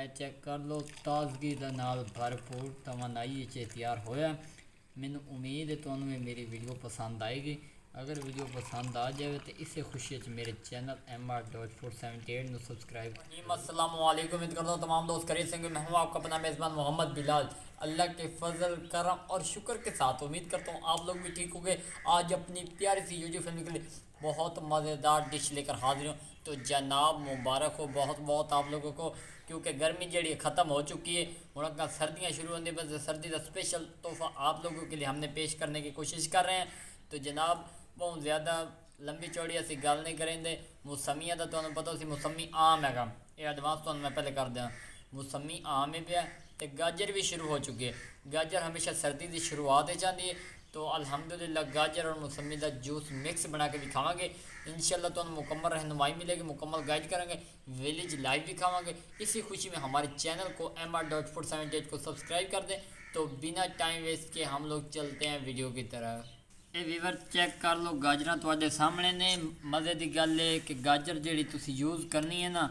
Check कर लो ताजगी दे नाल भरपूर तवानाई च तैयार होया। मैनू उम्मीद है तुहानू ये मेरी वीडियो पसंद आएगी। अगर वीडियो पसंद आ जाए तो इसे खुशी मेरे चैनल MR.478 सब्सक्राइब। अस्सलाम वालेकुम, उम्मीद करता हूँ तमाम दोस्त खरीद सेंगे। मैं हूँ आपका अपना मेज़बान मोहम्मद बिलाल। अल्लाह के फजल करम और शुक्र के साथ उम्मीद करता हूँ आप लोग भी ठीक होंगे। आज अपनी प्यारी सी यूट्यूब फैमिली के लिए बहुत मज़ेदार डिश लेकर हाजिर हूँ। तो जनाब मुबारक हो बहुत बहुत आप लोगों को, क्योंकि गर्मी जड़ी ख़त्म हो चुकी है। हूँ सर्दियाँ शुरू होने बस सर्दी का स्पेशल तोहफा आप लोगों के लिए हमने पेश करने की कोशिश कर रहे हैं। तो जनाब बहुत ज़्यादा लंबी चौड़ी असी गल नहीं करेंगे। मौसमियाँ का तुम्हें पता सी मौसमी आम है, ये एडवांस तो मैं पहले कर दिया। मौसमी आम है पे तो गाजर भी शुरू हो चुकी है। गाजर हमेशा सर्दी की शुरुआत ही चाहती है। तो अल्हम्दुलिल्लाह गाजर और मौसमी का जूस मिक्स बना के भी खावांगे। इंशाल्लाह तो मुकम्मल रहनुमाई मिलेगी, मुकम्मल गाइड करेंगे, विलेज लाइव भी खावांगे। इसी खुशी में हमारे चैनल को MR.478 को सब्सक्राइब कर दें। तो बिना टाइम वेस्ट के हम लोग चलते हैं वीडियो की तरह। ये वीवर चेक कर लो गाजर तुहाडे सामने ने। मज़े की गल है कि गाजर जी तुसी यूज़ करनी है ना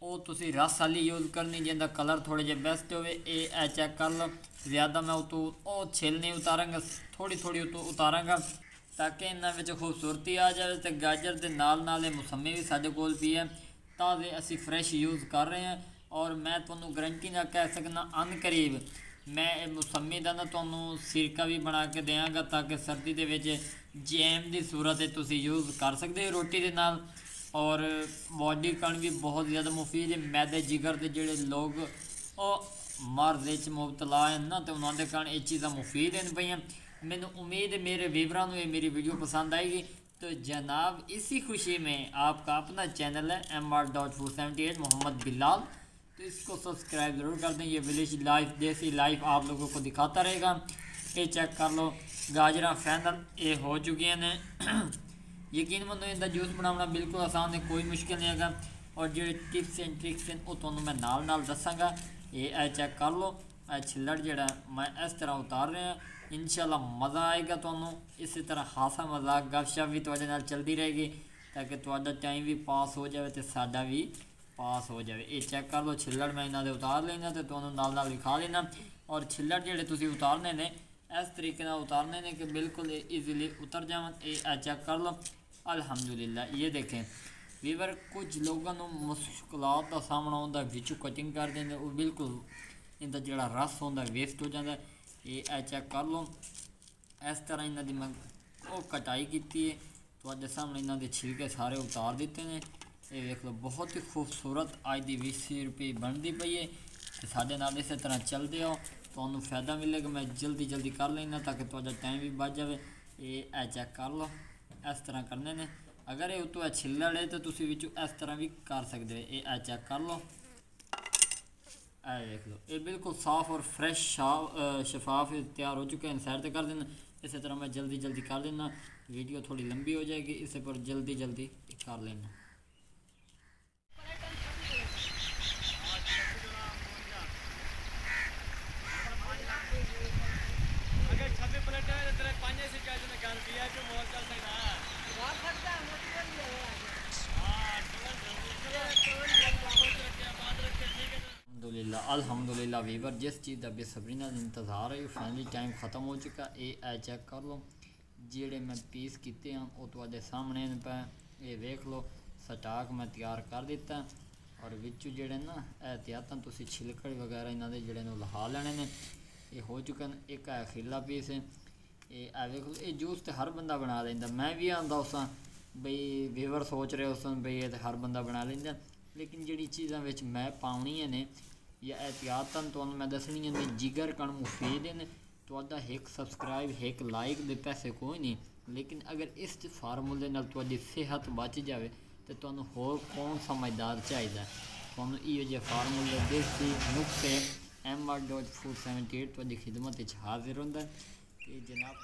वो तुसी रस वाली यूज़ करनी जिंदा कलर थोड़े जे बेस्ट होवे। ये चेक कर लो ज़्यादा मैं उतों वो छिल नहीं उतारांगा, थोड़ी थोड़ी उतों उतारांगा ताकि इन्होंने खूबसूरती आ जाए। तो गाजर के नाल मौसमी भी साढ़े कोल पी है, ताज़े असी फ्रैश यूज़ कर रहे हैं। और मैं तुहानू गारंटी ना कह सकना अन करीब मैं मौसमी का ना तुहानू सिरका भी बना के देंगा ताकि सर्दी के विच जैम की सूरत तुसी यूज़ कर सकते हो रोटी के नाल। और बॉडी कण भी बहुत ज़्यादा मुफीद है। मैदे जिगर के जोड़े लोग मर्ज च मुबतला हैं ना तो उन्होंने कण ये चीज़ा मुफीद हैं पई। मैनू उम्मीद है मेरे व्यूवरां नू ये मेरी वीडियो पसंद आएगी। तो जनाब इसी खुशी में आपका अपना चैनल है MR.478 मोहम्मद बिलाल, तो इसको सब्सक्राइब ज़रूर कर दें। ये विलेज लाइफ देसी लाइफ आप लोगों को दिखाता रहेगा। ये चेक कर लो गाजर फाइनल ये हो चुकी हैं। यकीन मनो इनका जूस बनाना बिल्कुल आसान है, कोई मुश्किल नहीं है। और जो टिप्स एंड ट्रिक्स हैं वो तुहानू मैं नाल दसांगा। ये चेक कर लो छिल्लड़ जड़ा मैं इस तरह उतार रहे हैं। इंशाल्लाह मज़ा आएगा तुहानू। इसी तरह हासा मजाक गपशप भी तुहाडे नाल चलती रहेगी ताकि तुहाडा टाइम भी पास हो जाए तो साडा भी पास हो जाए। ये चेक कर लो छिल्लड़ मैं इन्होंने उतार लेना तो तुहानू नाल दिखा लेना। और छिल्लड़ जेडे तुसी उतारने ने इस तरीके उतारने ने कि बिल्कुल ईजीली उतर जावन। ये चेक कर लो अल्हम्दुलिल्लाह। ये देखें वीवर कुछ लोगों को मुश्किलात का सामना होता विचू कटिंग कर देंगे वो बिल्कुल इनका जोड़ा रस होता वेस्ट हो जाता। ये चेक कर लो इस तरह इन्हों की मैं वो कटाई की है तो सामने इन्हों के छिलके सारे उतार दिते हैं। ये देख लो बहुत ही खूबसूरत अज की 20 रुपये बनती पई है। तो साढ़े नाल इस तरह चलते हो तो फायदा मिलेगा। मैं जल्दी जल्दी कर लेना ताकि तुहाडा टाइम भी बच जाए। ये चेक कर लो इस तरह करने ने। अगर ये उतों छिल्लड़ है तो तुसी विचों इस तरह भी कर सकते हो। ये चेक कर लो देख लो ये बिल्कुल साफ़ और फ्रैश शफाफ तैयार हो चुके हैं। साइड कर देना। इसी तरह मैं जल्दी जल्दी कर देना, वीडियो थोड़ी लंबी हो जाएगी इसे पर जल्दी जल्दी कर लेना। अल्हम्दुलिल्लाह वीवर जिस चीज़ का बेसब्री नाल इंतज़ार है फाइनली टाइम ख़त्म हो चुका। ये चेक कर लो जेड़े मैं पीस किते हैं वो तुहाडे सामने पे ये वेख लो स्टाक मैं तैयार कर दिता। और विचू जेड़े ना एहतियातन तुसी छिलकड़ वगैरह इन्हों के जोड़े लहा लेने ने। ये हो चुके हैं। एक अखीरला पीस है ये वेख लो। ये जूस तो हर बंदा बना लेंदा, मैं भी आंदा उस बई वीवर सोच रहे उस बई ये हर बंदा बना लेंदा, लेकिन जिहड़ी चीज़ां विच मैं पाउणियां ने या एहतियातन तुहानू मैं दसनी है जिगर कण मुफीद ने। तुहाडा एक सब्सक्राइब एक लाइक दे पैसे कोई नहीं, लेकिन अगर इस फार्मूले नाल तुहाडी सेहत बच जाए तो तुहानू होर कौन समझदार चाहिए। तुहानू इहो जे फार्मूले देसी नुस्खे MR.478 तुहाडी खिदमत हाजिर हुंदा है। जनाब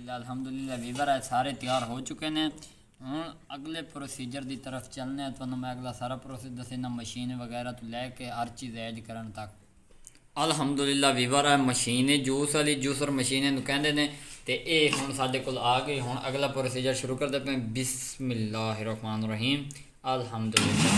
अल्हम्दुलिल्लाह वीवर है सारे तैयार हो चुके हैं। हूँ अगले प्रोसीजर की तरफ चलने तो मैं अगला सारा प्रोसेस दसना मशीन वगैरह तो लैके हर चीज़ ऐड करन तक। अल्हम्दुलिल्लाह वीवर है मशीन जूस वाली जूसर मशीन कहते हैं तो ये हूँ साढ़े को आ गई। हूँ अगला प्रोसीजर शुरू करते पे बिस्मिल्लाहिर्रहमानिर्रहीम अल्हम्दुलिल्लाह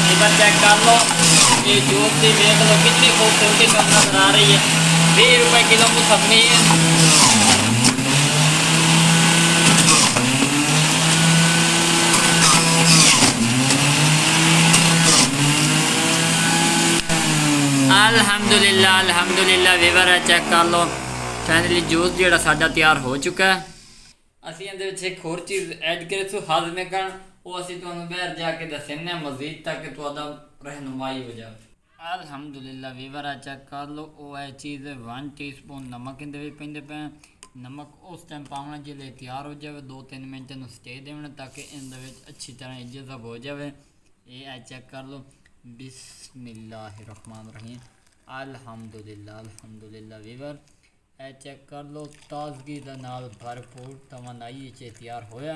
वीवर चेक कर लो ये जूस की देख लो कितनी खूबसूरती कम नजर आ रही है। 20 रुपए किलो मुसम्मी है। अल्हम्दुलिल्लाह वीवर है चेक कर लो फाइनली जूस जो साडा तैयार हो चुका है। असी इहदे एक होर चीज़ ऐड करे सो हाजमे करन वो असी तुहानू बाहर जाके दसने मजीद तक तुहाडा रहनुमाई हो जाए। अल्हम्दुलिल्लाह वीवर है चेक कर लो वो है चीज़ 1 टीस्पून नमक इहदे विच पैंदे पे। नमक उस टाइम पावना जिले तैयार हो जाए 2-3 मिनट इनू स्टे देना ताकि इहदे विच अच्छी तरह जज़ब हो जाए। ये है चेक कर लो बिस्मिल्लाहिर्रहमानिर्रहीम अल्हम्दुलिल्लाह वीवर है चेक कर लो ताजगी दे नाल भरपूर तवानाई तैयार होया।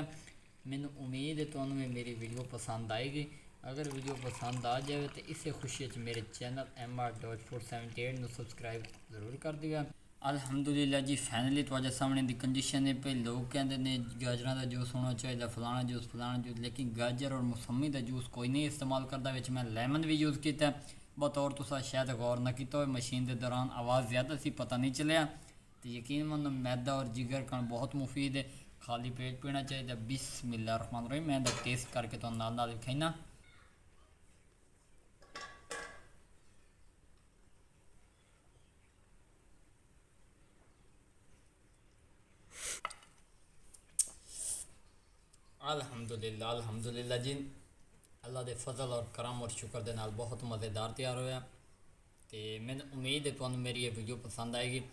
मैनू उम्मीद है तुहानू मेरी वीडियो पसंद आएगी। अगर वीडियो पसंद आ जाए तो इसे खुशी मेरे चैनल MR.478 को सब्सक्राइब जरूर कर दिया। अल्हम्दुलिल्लाह जी फाइनली तुहाडे सामने दी कंडीशन है पे लोग कहते हैं गाजर का जूस होना चाहिए फलाना जूस लेकिन गाजर और मौसमी का जूस कोई नहीं इस्तेमाल करता। विच मैं लेमन भी यूज़ किया बतौर तुसा शायद गौर ना किया हो मशीन के दौरान आवाज़ ज़्यादा सी पता नहीं चलिया। तो यकीन मन मैदा और जिगर कण बहुत मुफीद है खाली पेट पीना चाहिए। बिस्मिल्लाहिर्रहमानिर्रहीम मैं टेस्ट करके तो नाल दिखाईना। अल्हम्दुलिल्लाह जी अल्लाह के फजल और करम और शुक्र के नाल बहुत मज़ेदार तैयार होया। तो मैंने उम्मीद है तुहानू मेरी ये वीडियो पसंद आएगी।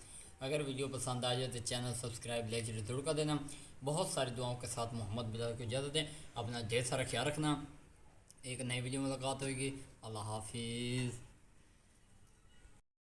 अगर वीडियो पसंद आ जाए तो चैनल सब्सक्राइब लाइक जरूर कर देना। बहुत सारी दुआओं के साथ मोहम्मद बिलाल को इजाज़त दें। अपना ढेर सारा ख्याल रखना। एक नई वीडियो मुलाकात होगी। अल्लाह हाफिज़।